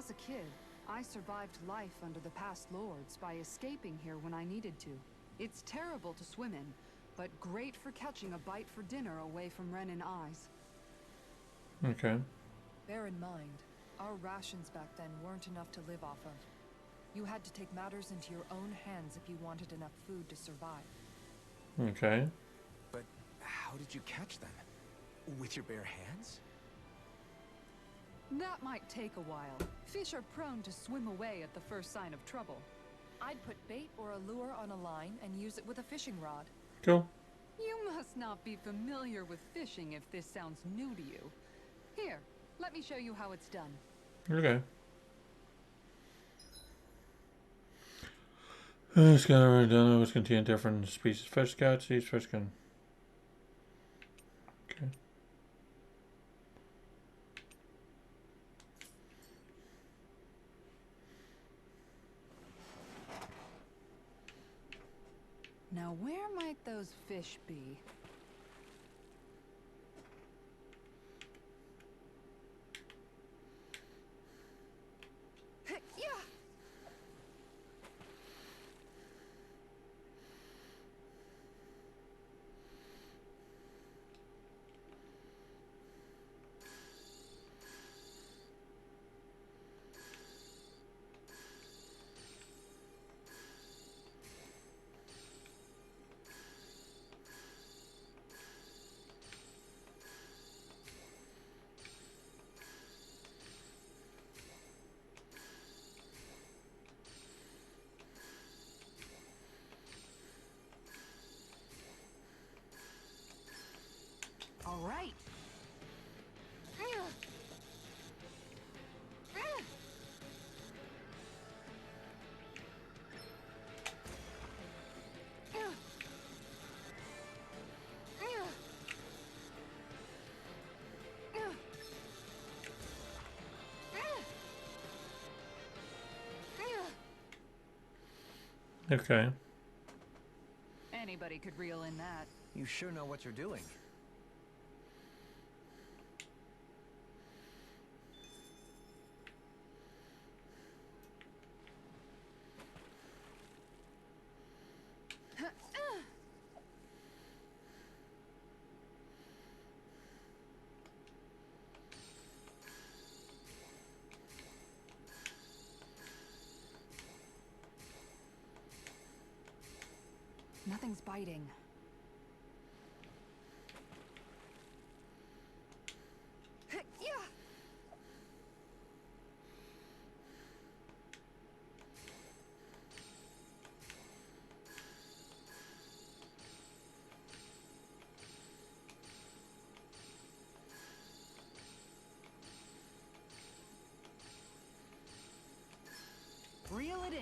As a kid, I survived life under the past lords by escaping here when I needed to. It's terrible to swim in, but great for catching a bite for dinner away from Ren and eyes. Okay. Bear in mind, our rations back then weren't enough to live off of. You had to take matters into your own hands if you wanted enough food to survive. Okay. But how did you catch them? With your bare hands? That might take a while. Fish are prone to swim away at the first sign of trouble. I'd put bait or a lure on a line and use it with a fishing rod. Cool. You must not be familiar with fishing if this sounds new to you. Here, let me show you how it's done. Okay. This guy done was contain different species of fish. Scouts, each fish can. Okay. Now where might those fish be? Yeah. All right. Okay. Anybody could reel in that. You sure know what you're doing. Nothing's biting. Reel it in.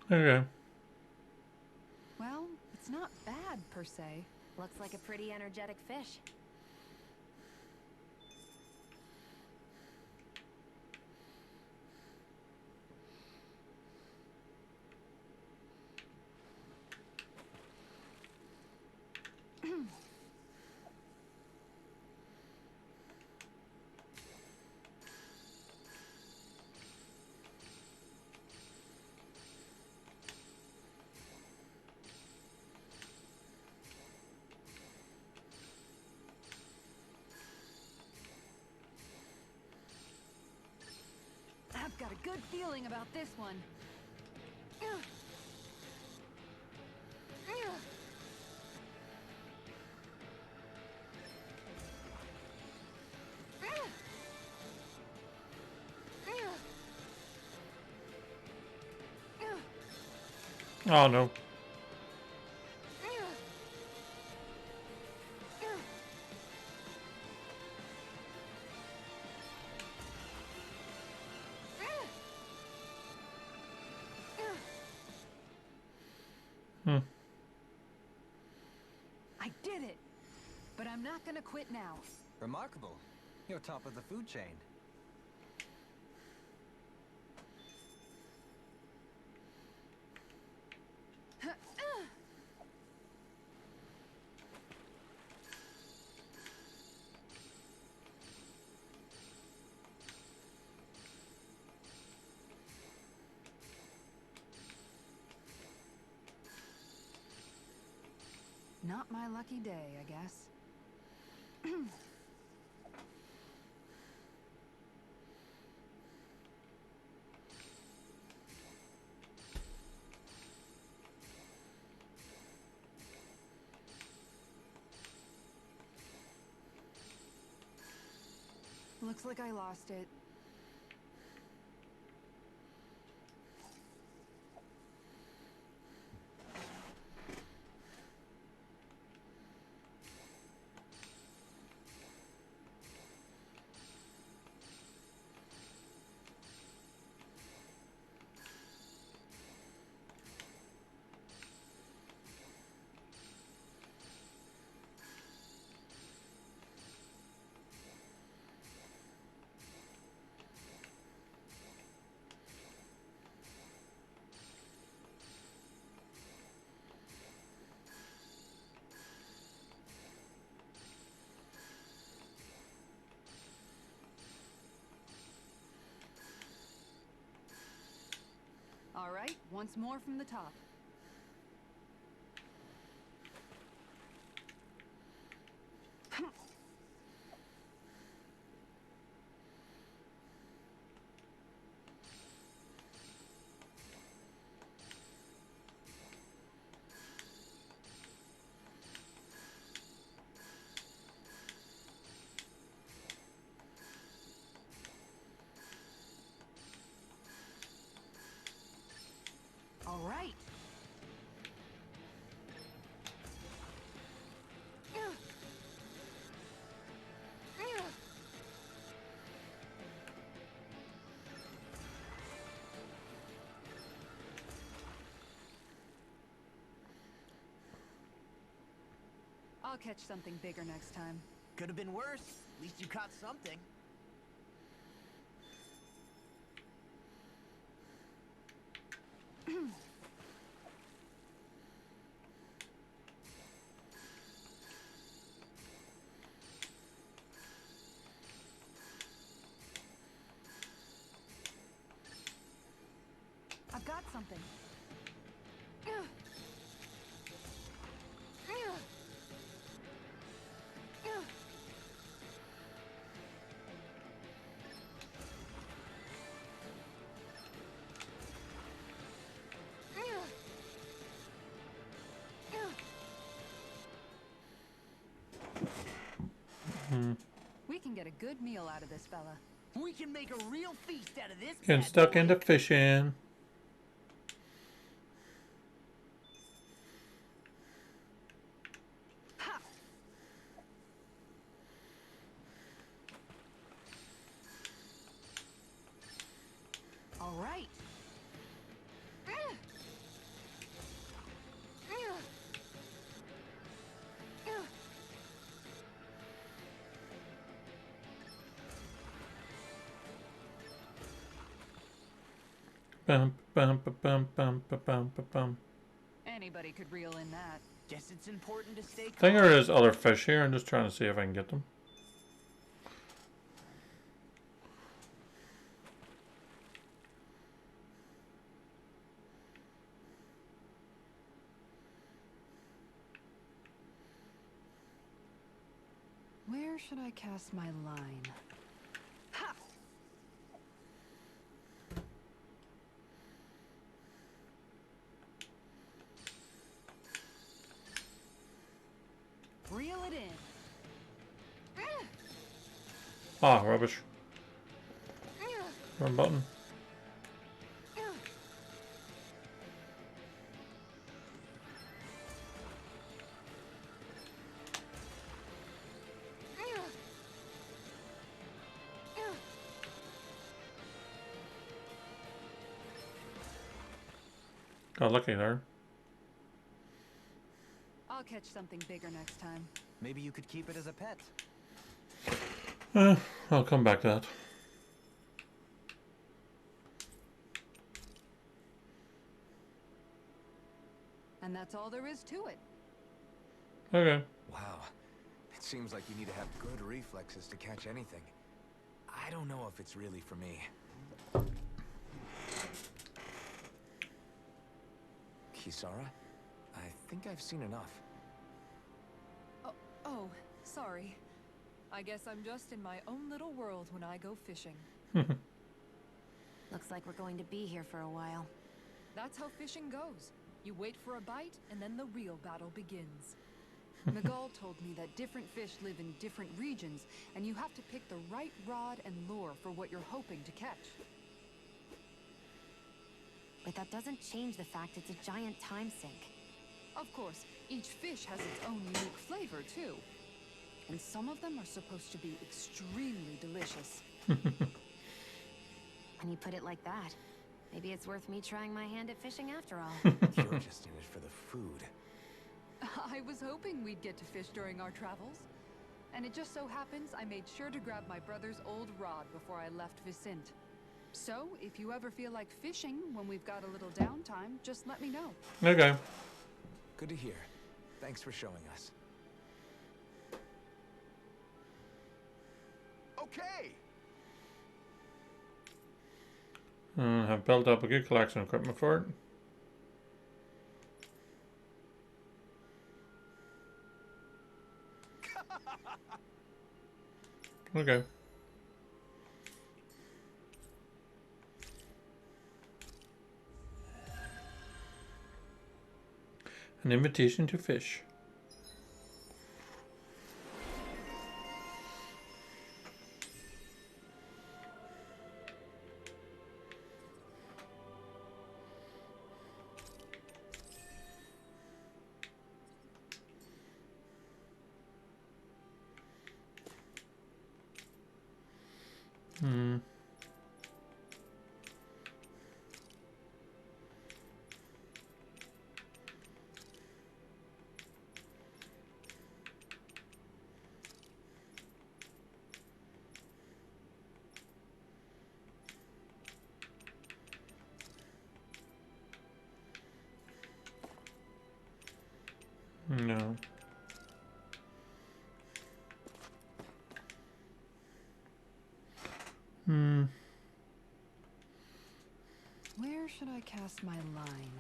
Okay. Well, it's not bad per se. Looks like a pretty energetic fish. I've got a good feeling about this one. Oh no. I did it! But I'm not gonna quit now. Remarkable. You're top of the food chain. Not my lucky day, I guess. Looks like I lost it. All right, once more from the top. All right. I'll catch something bigger next time. Could have been worse. At least you caught something. I've got something. We can get a good meal out of this fella. We can make a real feast out of this. Getting bad stuck boy. into fishing. Ha! All right. Bum, bum, ba, bum, bum, ba, bum, ba, bum. Anybody could reel in that. Guess it's important to stay I think calm. there is other fish here. I'm just trying to see if I can get them. Where should I cast my line? Ha! Reel it in. Ah, rubbish. Wrong button. Got lucky there. catch something bigger next time. Maybe you could keep it as a pet. I'll come back to that. And that's all there is to it. Okay. Wow. It seems like you need to have good reflexes to catch anything. I don't know if it's really for me. Kisara? I think I've seen enough. Oh, sorry. I guess I'm just in my own little world when I go fishing. Looks like we're going to be here for a while. That's how fishing goes. You wait for a bite, and then the real battle begins. Miguel told me that different fish live in different regions, and you have to pick the right rod and lure for what you're hoping to catch. But that doesn't change the fact it's a giant time sink. Of course, each fish has its own unique flavor, too. And some of them are supposed to be extremely delicious. When you put it like that, maybe it's worth me trying my hand at fishing after all. You're just in it for the food. I was hoping we'd get to fish during our travels. And it just so happens I made sure to grab my brother's old rod before I left Vicente. So, if you ever feel like fishing when we've got a little downtime, just let me know. Okay. Good to hear. Thanks for showing us. Okay! Have built up a good collection of equipment for it. Okay. An invitation to fish. No. Where should I cast my line?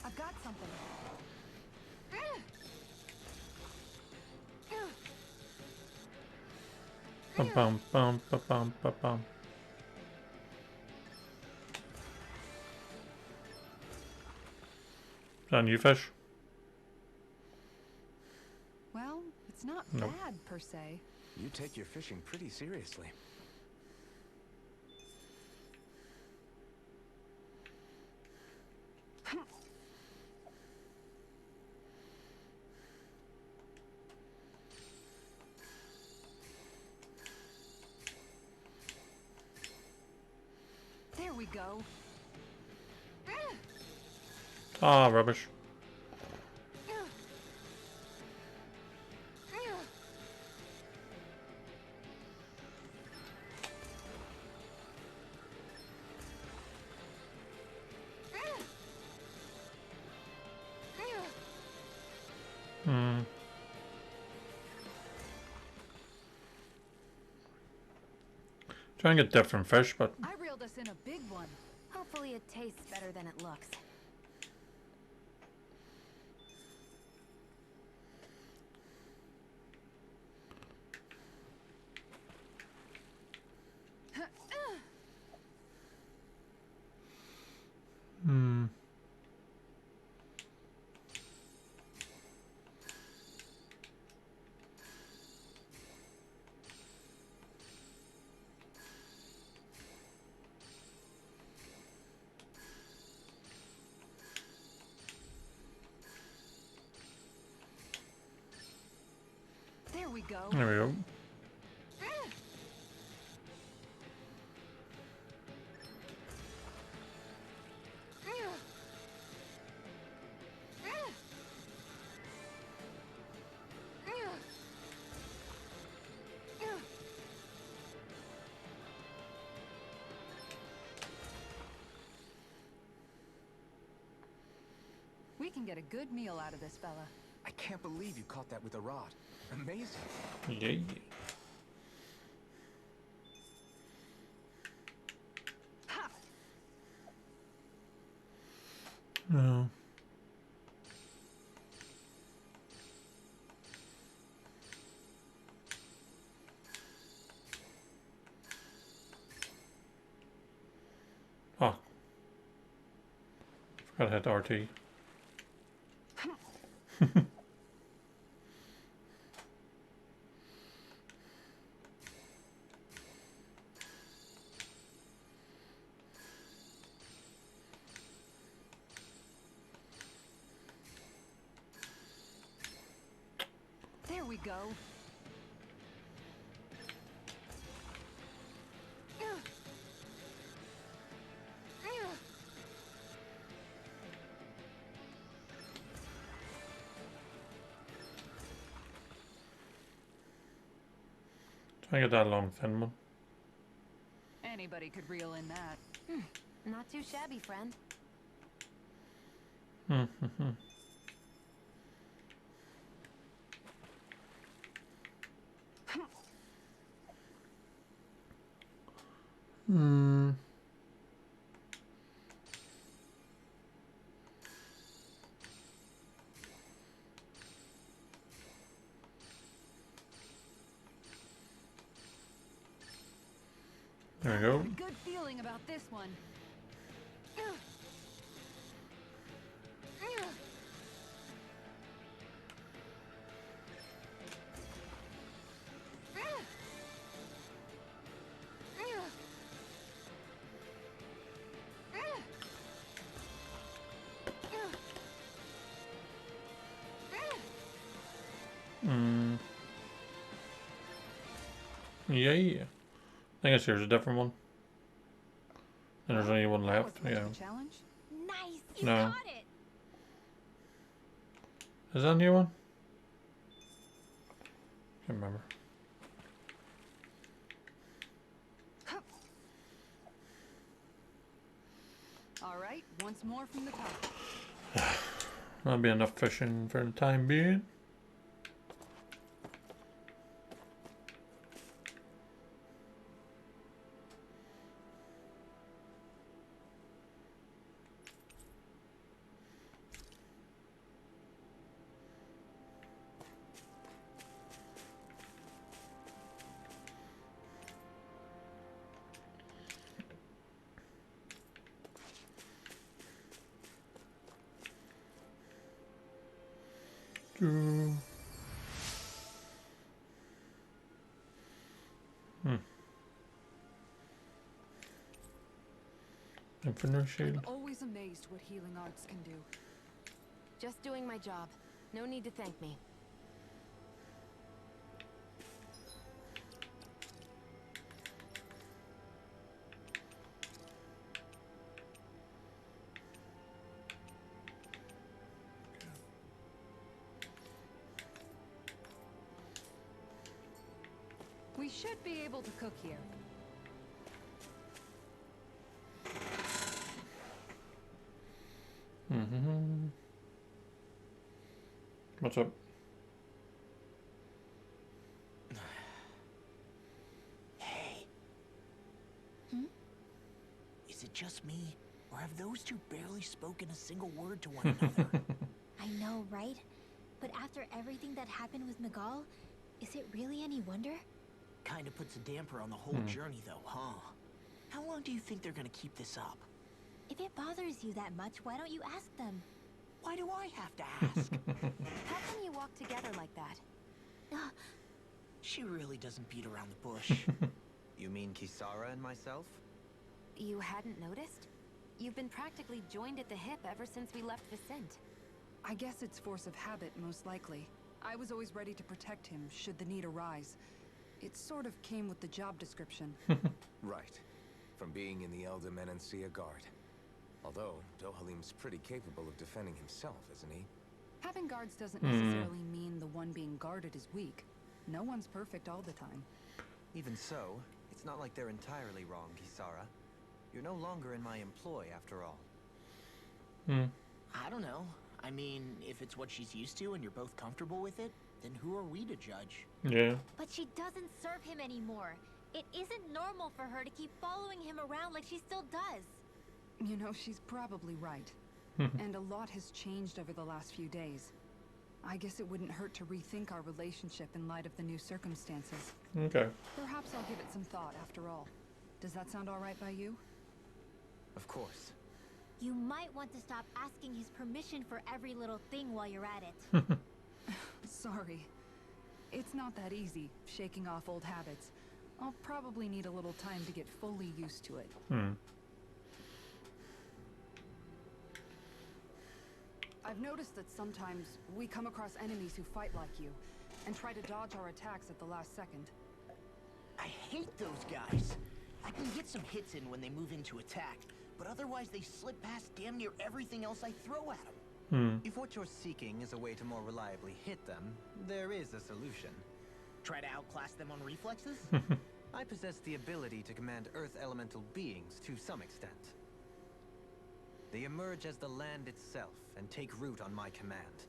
I've got something. Ba-bum, bum, ba-bum, ba-bum. Is that a new fish? Well, it's not Nope. bad per se. You take your fishing pretty seriously. There we go. Ah, rubbish. Trying to get different fish, but I reeled us in a big one. Hopefully it tastes better than it looks. we go. There we go. We can get a good meal out of this fella. I can't believe you caught that with a rod. Amazing. Yeah. Ha! No. Oh. Forgot to hit RT. There we go. Try to get that long thin one. Anybody could reel in that. Not too shabby, friend. There we go. A good feeling about this one. Yeah. I guess here's a different one. And there's only one That left. was much Yeah. of a challenge. Nice! You No. caught it! Is that a new one? Can't remember. All right, once more from the top. That'll be enough fishing for the time being. Infinite shield. I'm always amazed what healing arts can do. Just doing my job. No need to thank me. We should be able to cook here. What's up? Hey. Is it just me, or have those two barely spoken a single word to one another? I know, right? But after everything that happened with Miguel, is it really any wonder? Kinda puts a damper on the whole journey, though, huh? How long do you think they're gonna keep this up? If it bothers you that much, why don't you ask them? Why do I have to ask? How come you walk together like that? She really doesn't beat around the bush. You mean Kisara and myself? You hadn't noticed? You've been practically joined at the hip ever since we left Vicente. I guess it's force of habit, most likely. I was always ready to protect him should the need arise. It sort of came with the job description. Right. From being in the Elder Menancia Guard. Although, Dohalim's pretty capable of defending himself, isn't he? Having guards doesn't necessarily mean the one being guarded is weak. No one's perfect all the time. Even so, it's not like they're entirely wrong, Kisara. You're no longer in my employ, after all. I don't know. I mean, if it's what she's used to and you're both comfortable with it, then who are we to judge? Yeah. But she doesn't serve him anymore. It isn't normal for her to keep following him around like she still does. You know, she's probably right. And a lot has changed over the last few days. I guess it wouldn't hurt to rethink our relationship in light of the new circumstances. Okay. Perhaps I'll give it some thought after all. Does that sound all right by you? Of course. You might want to stop asking his permission for every little thing while you're at it. Sorry. It's not that easy, shaking off old habits. I'll probably need a little time to get fully used to it. I've noticed that sometimes we come across enemies who fight like you, and try to dodge our attacks at the last second. I hate those guys. I can get some hits in when they move into attack, but otherwise they slip past damn near everything else I throw at them. If what you're seeking is a way to more reliably hit them, there is a solution. Try to outclass them on reflexes? I possess the ability to command Earth elemental beings to some extent. They emerge as the land itself and take root on my command.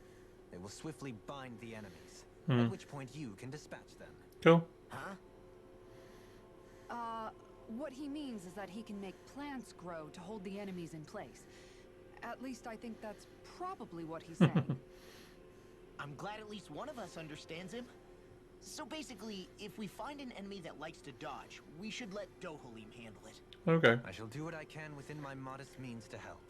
They will swiftly bind the enemies, at which point you can dispatch them. Cool. Huh? What he means is that he can make plants grow to hold the enemies in place. At least I think that's probably what he's saying. I'm glad at least one of us understands him. So basically, if we find an enemy that likes to dodge, we should let Dohalim handle it. Okay. I shall do what I can within my modest means to help.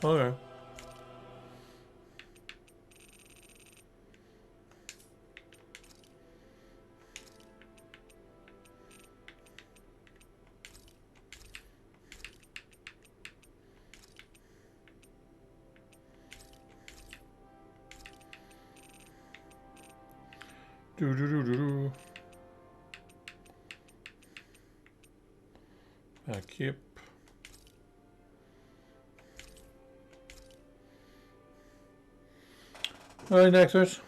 Okay. Do do do do do. Back up. Alright, Nexus.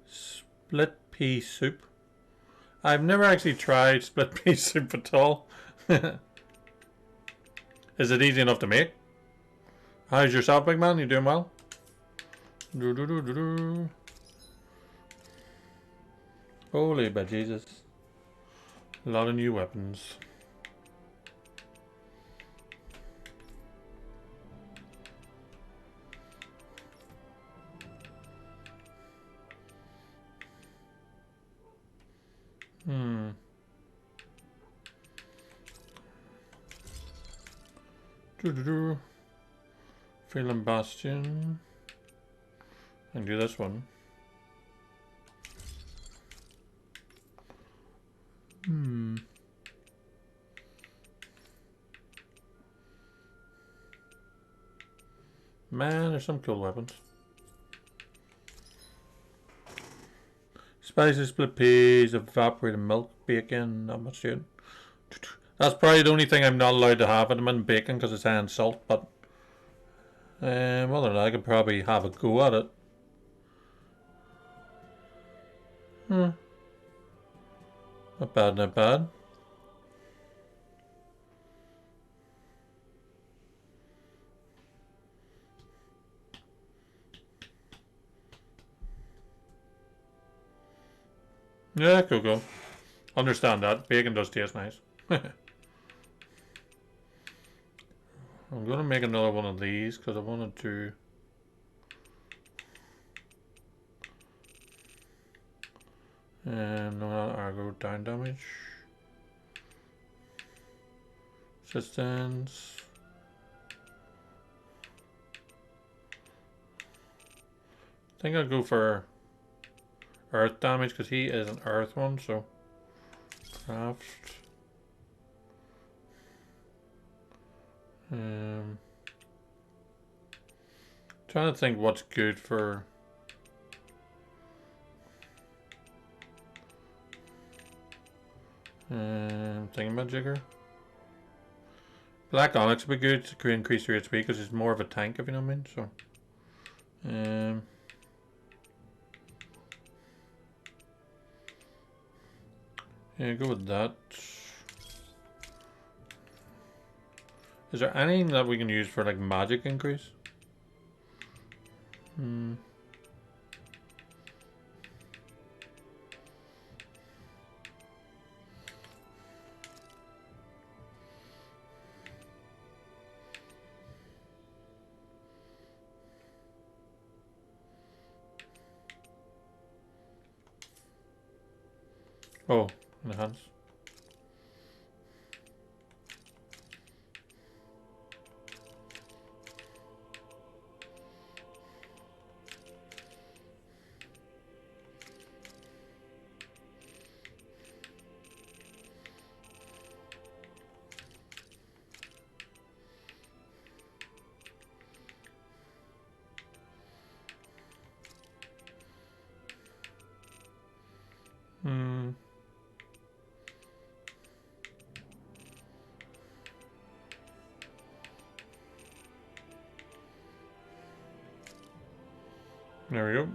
Split pea soup. I've never actually tried split pea soup at all. Is it easy enough to make? How's yourself, big man? You doing well? Do do do do do. Holy but Jesus. A lot of new weapons. Do. Phelan Bastion. And do this one. Man, there's some cool weapons. Spices, split peas, evaporated milk, bacon, not much to it. That's probably the only thing I'm not allowed to have at the minute, bacon, because it's high in salt, but other than that, I could probably have a go at it. Not bad, not bad. Yeah, cool. Understand that. Bacon does taste nice. I'm gonna make another one of these because I wanted to. No, not Argo down damage. Resistance. I think I'll go for earth damage because he is an earth one, so craft. Trying to think what's good for thingamajigger. Black Onyx would be good to increase your HP because it's more of a tank, if you know what I mean. So, yeah, go with that. Is there anything that we can use for like magic increase? Oh, enhance. There we go.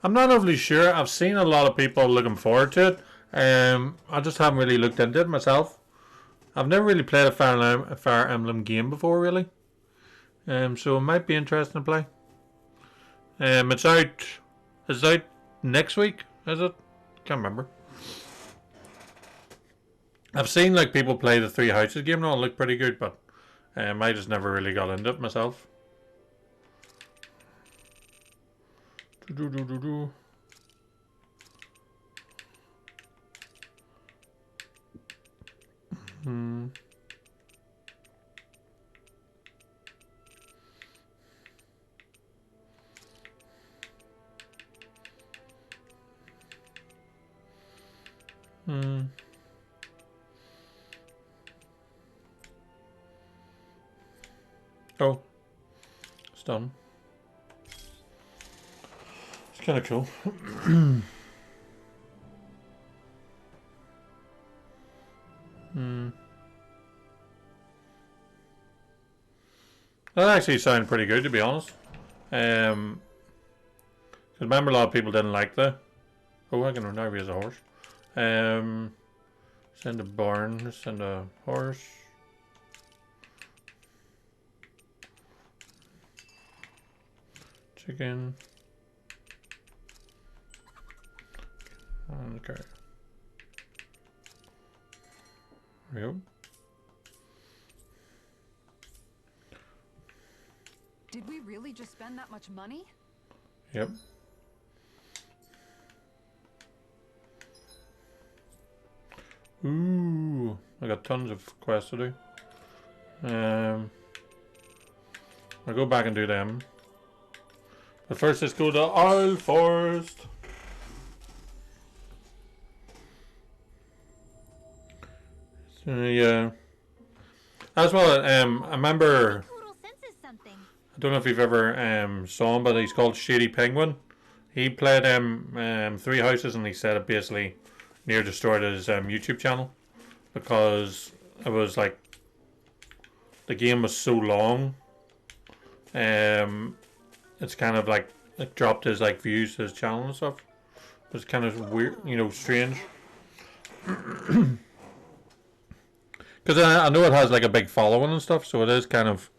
I'm not overly sure. I've seen a lot of people looking forward to it. I just haven't really looked into it myself. I've never really played a Fire Emblem game before, really. So it might be interesting to play. It's out next week, is it? Can't remember. I've seen like people play the Three Houses game and all look pretty good, but I just never really got into it myself. Oh, it's done. It's kind of cool. That actually sounded pretty good, to be honest. Because remember, a lot of people didn't like the. Oh, I can now raise a horse. Send a barn, send a horse. Chicken. Okay. There we go. Did we really just spend that much money? Yep. Ooh, I got tons of quests to do. I'll go back and do them. But first, let's go to Isle Forest. So, yeah. As well, I remember. I don't know if you've ever saw him, but he's called Shady Penguin. He played Three Houses, and he said it basically near destroyed his YouTube channel because it was like the game was so long. It's kind of like it dropped his like views to his channel and stuff. It's kind of weird, you know, strange. Because I know it has like a big following and stuff, so it is kind of